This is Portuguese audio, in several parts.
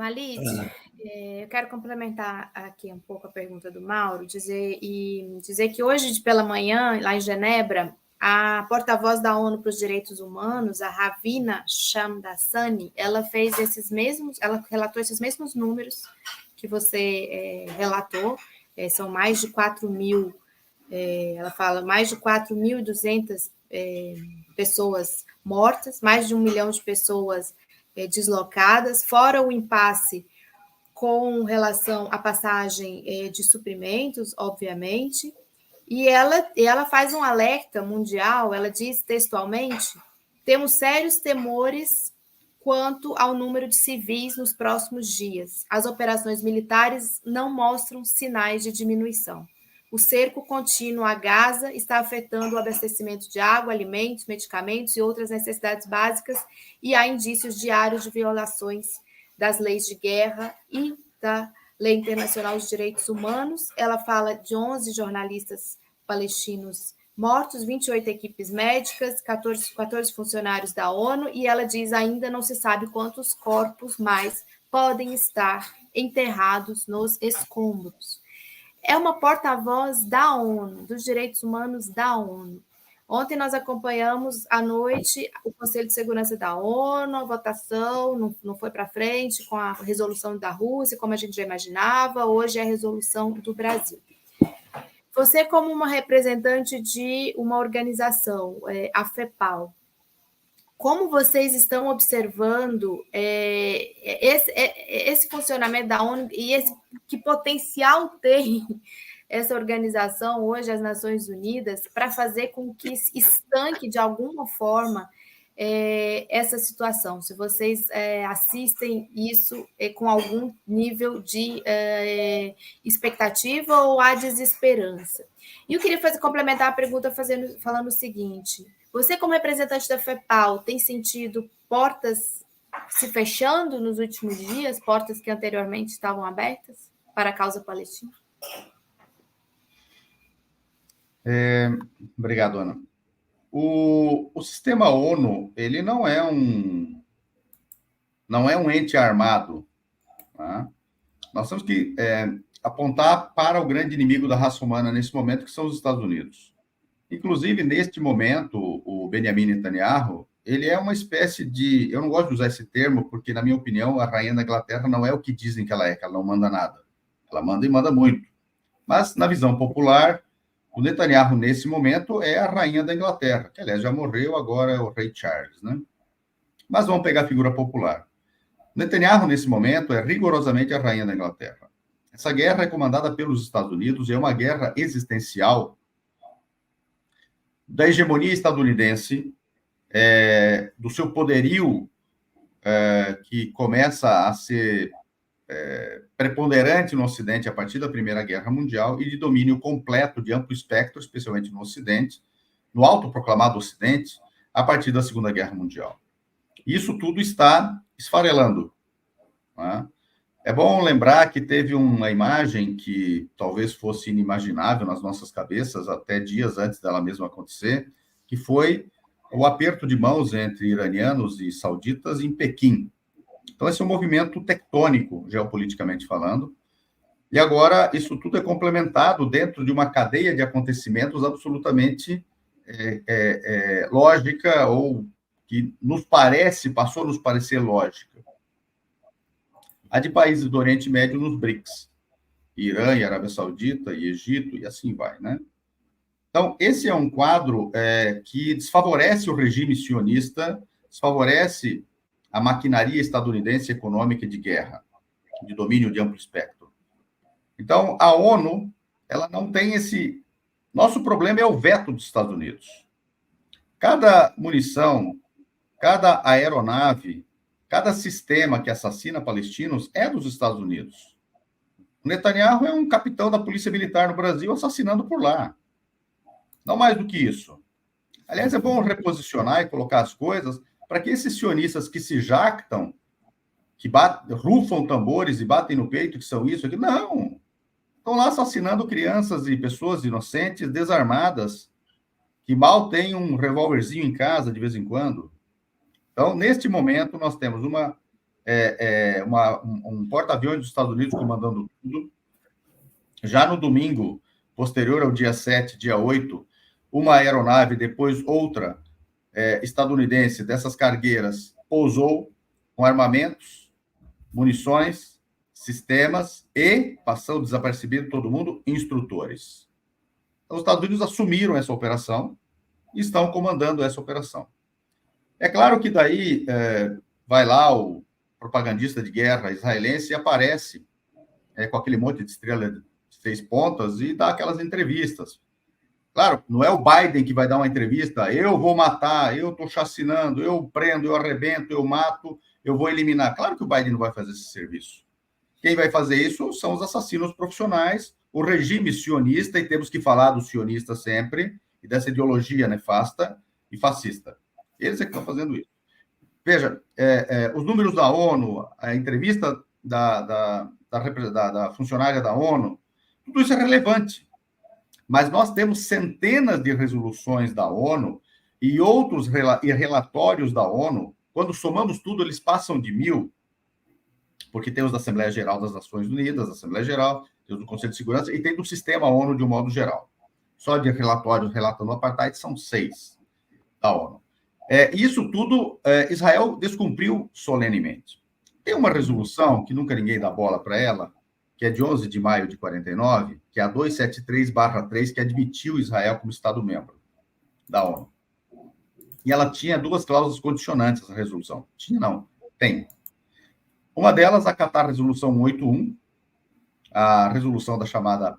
Walid, eu quero complementar aqui um pouco a pergunta do Mauro, dizer que hoje pela manhã, lá em Genebra, a porta-voz da ONU para os Direitos Humanos, a Ravina Shamdasani, ela relatou esses mesmos números que você relatou, são mais de 4 mil, ela fala mais de 4.200 pessoas mortas, mais de 1 milhão de pessoas deslocadas, fora o impasse com relação à passagem de suprimentos, obviamente, e ela faz um alerta mundial, ela diz textualmente, temos sérios temores quanto ao número de civis nos próximos dias. As operações militares não mostram sinais de diminuição. O cerco contínuo a Gaza está afetando o abastecimento de água, alimentos, medicamentos e outras necessidades básicas, e há indícios diários de violações das leis de guerra e da Lei Internacional dos Direitos Humanos. Ela fala de 11 jornalistas palestinos mortos, 28 equipes médicas, 14 funcionários da ONU, e ela diz ainda não se sabe quantos corpos mais podem estar enterrados nos escombros. É uma porta-voz da ONU, dos direitos humanos da ONU. Ontem nós acompanhamos à noite o Conselho de Segurança da ONU, a votação não foi para frente com a resolução da Rússia, como a gente já imaginava, hoje é a resolução do Brasil. Você, como uma representante de uma organização, a FEPAL, como vocês estão observando esse funcionamento da ONU e que potencial tem essa organização hoje, as Nações Unidas, para fazer com que estanque de alguma forma essa situação? Se vocês assistem isso com algum nível de expectativa ou há desesperança? E eu queria complementar a pergunta falando o seguinte: você, como representante da FEPAL, tem sentido portas se fechando nos últimos dias, portas que anteriormente estavam abertas para a causa palestina? Obrigado, Ana. O sistema ONU, ele não é um ente armado. Tá? Nós temos que apontar para o grande inimigo da raça humana nesse momento, que são os Estados Unidos. Inclusive, neste momento, o Benjamin Netanyahu, ele é uma espécie de... Eu não gosto de usar esse termo, porque, na minha opinião, a rainha da Inglaterra não é o que dizem que ela não manda nada. Ela manda e manda muito. Mas, na visão popular, o Netanyahu, nesse momento, é a rainha da Inglaterra, que, aliás, já morreu, agora é o rei Charles, né? Mas vamos pegar a figura popular. Netanyahu, nesse momento, é rigorosamente a rainha da Inglaterra. Essa guerra é comandada pelos Estados Unidos e é uma guerra existencial da hegemonia estadunidense, do seu poderio que começa a ser preponderante no Ocidente a partir da Primeira Guerra Mundial e de domínio completo de amplo espectro, especialmente no Ocidente, no autoproclamado Ocidente, a partir da Segunda Guerra Mundial. Isso tudo está esfarelando. Né? É bom lembrar que teve uma imagem que talvez fosse inimaginável nas nossas cabeças até dias antes dela mesma acontecer, que foi o aperto de mãos entre iranianos e sauditas em Pequim. Então, esse é um movimento tectônico, geopoliticamente falando, e agora isso tudo é complementado dentro de uma cadeia de acontecimentos absolutamente lógica, ou que passou a nos parecer lógica. A de países do Oriente Médio nos BRICS, Irã e Arábia Saudita e Egito, e assim vai, né? Então, esse é um quadro que desfavorece o regime sionista, desfavorece a maquinaria estadunidense econômica de guerra, de domínio de amplo espectro. Então, a ONU, ela não tem esse... Nosso problema é o veto dos Estados Unidos. Cada munição, cada aeronave, cada sistema que assassina palestinos é dos Estados Unidos. O Netanyahu é um capitão da Polícia Militar no Brasil assassinando por lá. Não mais do que isso. Aliás, é bom reposicionar e colocar as coisas para que esses sionistas que se jactam, que rufam tambores e batem no peito, que são isso aqui, não. Estão lá assassinando crianças e pessoas inocentes, desarmadas, que mal têm um revólverzinho em casa de vez em quando. Então, neste momento, nós temos uma um porta-aviões dos Estados Unidos comandando tudo. Já no domingo, posterior ao dia 7, dia 8, uma aeronave, depois outra estadunidense dessas cargueiras, pousou com armamentos, munições, sistemas e, passando desapercebido todo mundo, instrutores. Então, os Estados Unidos assumiram essa operação e estão comandando essa operação. É claro que daí vai lá o propagandista de guerra israelense e aparece com aquele monte de estrela de 6 pontas e dá aquelas entrevistas. Claro, não é o Biden que vai dar uma entrevista, eu vou matar, eu estou chacinando, eu prendo, eu arrebento, eu mato, eu vou eliminar. Claro que o Biden não vai fazer esse serviço. Quem vai fazer isso são os assassinos profissionais, o regime sionista, e temos que falar dos sionistas sempre, e dessa ideologia nefasta e fascista. Eles é que estão fazendo isso. Veja, os números da ONU, a entrevista da funcionária da ONU, tudo isso é relevante. Mas nós temos centenas de resoluções da ONU e outros relatórios da ONU. Quando somamos tudo, eles passam de 1000, porque tem os da Assembleia Geral das Nações Unidas, da Assembleia Geral, tem os do Conselho de Segurança e tem do Sistema ONU de um modo geral. Só de relatórios relatando o apartheid são 6 da ONU. Isso tudo Israel descumpriu solenemente. Tem uma resolução que nunca ninguém dá bola para ela, que é de 11 de maio de 49, que é a 273/3, que admitiu Israel como Estado-membro da ONU. E ela tinha 2 cláusulas condicionantes, essa resolução. Tinha, não. Tem. Uma delas, acatar a resolução 181, a resolução da chamada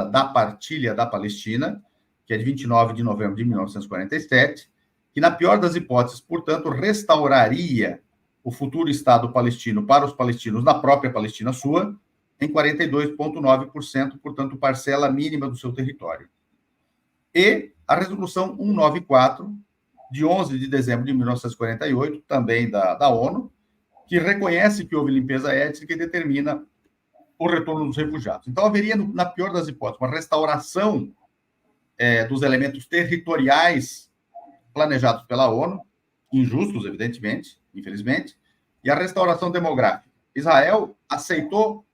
da partilha da Palestina, que é de 29 de novembro de 1947, que, na pior das hipóteses, portanto, restauraria o futuro Estado palestino para os palestinos na própria Palestina sua, em 42,9%, portanto, parcela mínima do seu território. E a resolução 194, de 11 de dezembro de 1948, também da ONU, que reconhece que houve limpeza étnica e determina o retorno dos refugiados. Então, haveria, na pior das hipóteses, uma restauração dos elementos territoriais planejados pela ONU, injustos, evidentemente, infelizmente, e a restauração demográfica. Israel aceitou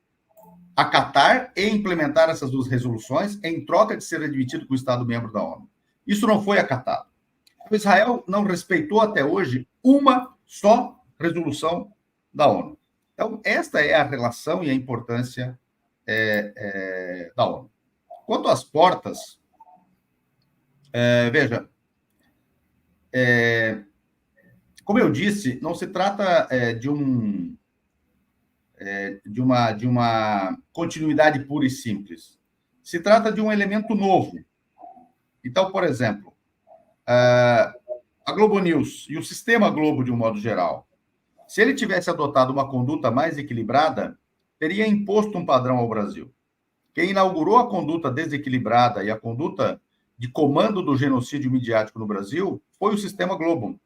acatar e implementar essas 2 resoluções em troca de ser admitido como Estado-membro da ONU. Isso não foi acatado. Israel não respeitou até hoje uma só resolução da ONU. Então, esta é a relação e a importância da ONU. Quanto às portas, veja, como eu disse, não se trata de uma continuidade pura e simples. Se trata de um elemento novo. Então, por exemplo, a Globo News e o sistema Globo, de um modo geral, se ele tivesse adotado uma conduta mais equilibrada, teria imposto um padrão ao Brasil. Quem inaugurou a conduta desequilibrada e a conduta de comando do genocídio midiático no Brasil foi o sistema Globo.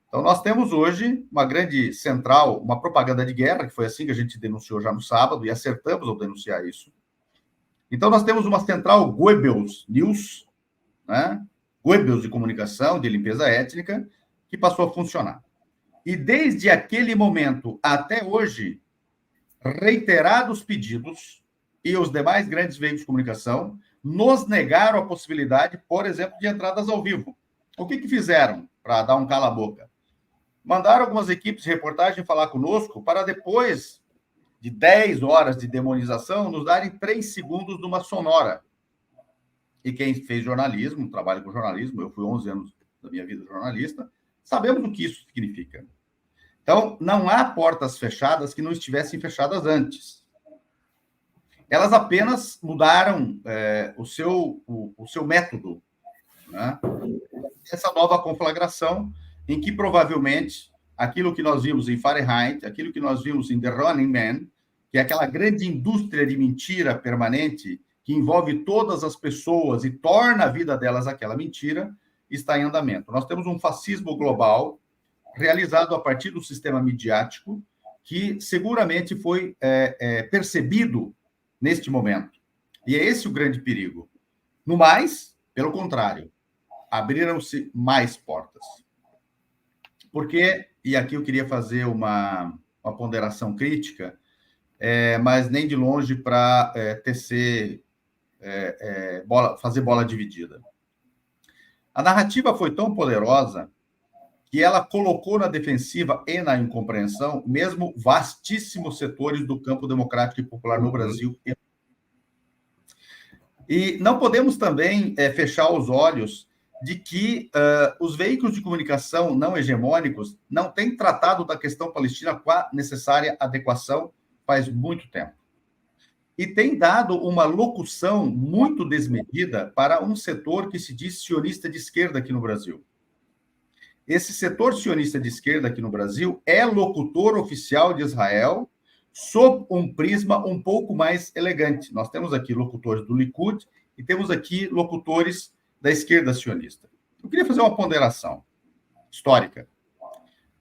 Então, nós temos hoje uma grande central, uma propaganda de guerra, que foi assim que a gente denunciou já no sábado, e acertamos ao denunciar isso. Então, nós temos uma central Goebbels News, né? Goebbels de comunicação, de limpeza étnica, que passou a funcionar. E desde aquele momento até hoje, reiterados pedidos e os demais grandes veículos de comunicação nos negaram a possibilidade, por exemplo, de entradas ao vivo. O que fizeram para dar um cala-boca? Mandaram algumas equipes de reportagem falar conosco para depois de 10 horas de demonização nos darem 3 segundos de uma sonora. E quem fez jornalismo, trabalha com jornalismo, eu fui 11 anos da minha vida jornalista, sabemos o que isso significa. Então, não há portas fechadas que não estivessem fechadas antes. Elas apenas mudaram o seu método, né? Essa nova conflagração em que provavelmente aquilo que nós vimos em Fahrenheit, aquilo que nós vimos em The Running Man, que é aquela grande indústria de mentira permanente que envolve todas as pessoas e torna a vida delas aquela mentira, está em andamento. Nós temos um fascismo global realizado a partir do sistema midiático que seguramente foi percebido neste momento. E é esse o grande perigo. No mais, pelo contrário, abriram-se mais portas. Porque, e aqui eu queria fazer uma uma ponderação crítica, mas nem de longe para tecer, fazer bola dividida. A narrativa foi tão poderosa que ela colocou na defensiva e na incompreensão mesmo vastíssimos setores do campo democrático e popular no Brasil. E não podemos também fechar os olhos de que os veículos de comunicação não hegemônicos não têm tratado da questão palestina com a necessária adequação faz muito tempo. E tem dado uma locução muito desmedida para um setor que se diz sionista de esquerda aqui no Brasil. Esse setor sionista de esquerda aqui no Brasil é locutor oficial de Israel sob um prisma um pouco mais elegante. Nós temos aqui locutores do Likud e temos aqui locutores da esquerda sionista. Eu queria fazer uma ponderação histórica.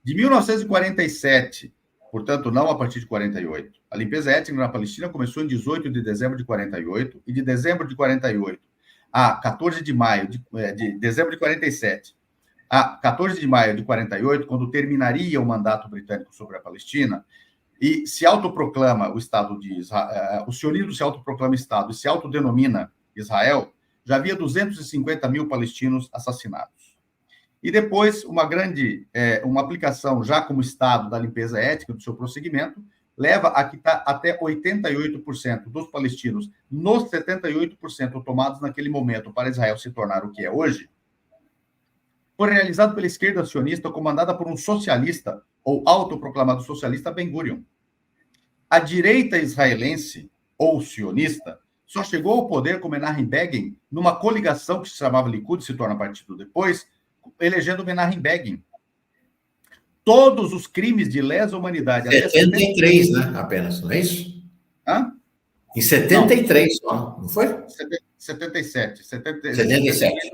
De 1947, portanto, não a partir de 48, a limpeza étnica na Palestina começou em 18 de dezembro de 48, e de dezembro de 48 a 14 de maio de dezembro de 47 a 14 de maio de 48, quando terminaria o mandato britânico sobre a Palestina, e se autoproclama o Estado de Israel, o sionismo se autoproclama Estado e se autodenomina Israel, já havia 250 mil palestinos assassinados. E depois, uma aplicação já como Estado da limpeza étnica, do seu prosseguimento, leva a que até 88% dos palestinos, nos 78% tomados naquele momento para Israel se tornar o que é hoje, foi realizado pela esquerda sionista, comandada por um socialista, ou autoproclamado socialista, Ben-Gurion. A direita israelense, ou sionista, só chegou ao poder com Menachem Begin numa coligação que se chamava Likud, se torna partido depois, elegendo Menachem Begin. Todos os crimes de lesa humanidade... 73, né? Apenas, não é isso? Hã? Em 73 só, não foi? 77. 77.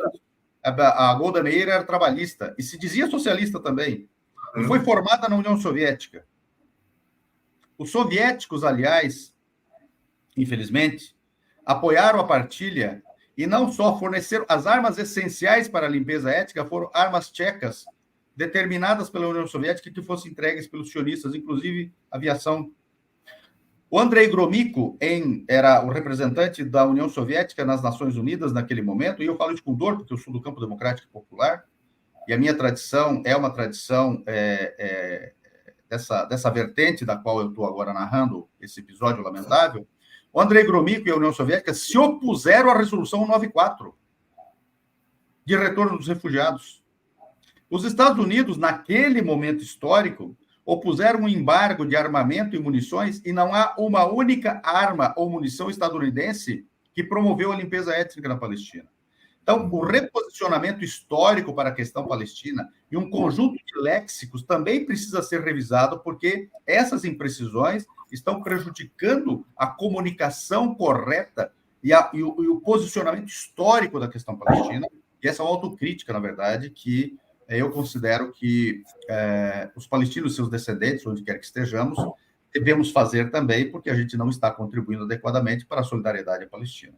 A Golda Meir era trabalhista e se dizia socialista também. E foi formada na União Soviética. Os soviéticos, aliás, infelizmente, apoiaram a partilha e não só forneceram as armas essenciais para a limpeza étnica, foram armas tchecas determinadas pela União Soviética que fossem entregues pelos sionistas, inclusive aviação. O Andrei Gromyko era o representante da União Soviética nas Nações Unidas naquele momento, e eu falo isso com dor, porque eu sou do campo democrático e popular, e a minha tradição é uma tradição dessa vertente da qual eu estou agora narrando esse episódio lamentável. O Andrei Gromyko e a União Soviética se opuseram à Resolução 194, de retorno dos refugiados. Os Estados Unidos, naquele momento histórico, opuseram um embargo de armamento e munições, e não há uma única arma ou munição estadunidense que promoveu a limpeza étnica na Palestina. Então, o reposicionamento histórico para a questão palestina e um conjunto de léxicos também precisa ser revisado, porque essas imprecisões estão prejudicando a comunicação correta e o posicionamento histórico da questão palestina, e essa é uma autocrítica, na verdade, que eu considero que os palestinos e seus descendentes, onde quer que estejamos, devemos fazer também, porque a gente não está contribuindo adequadamente para a solidariedade palestina.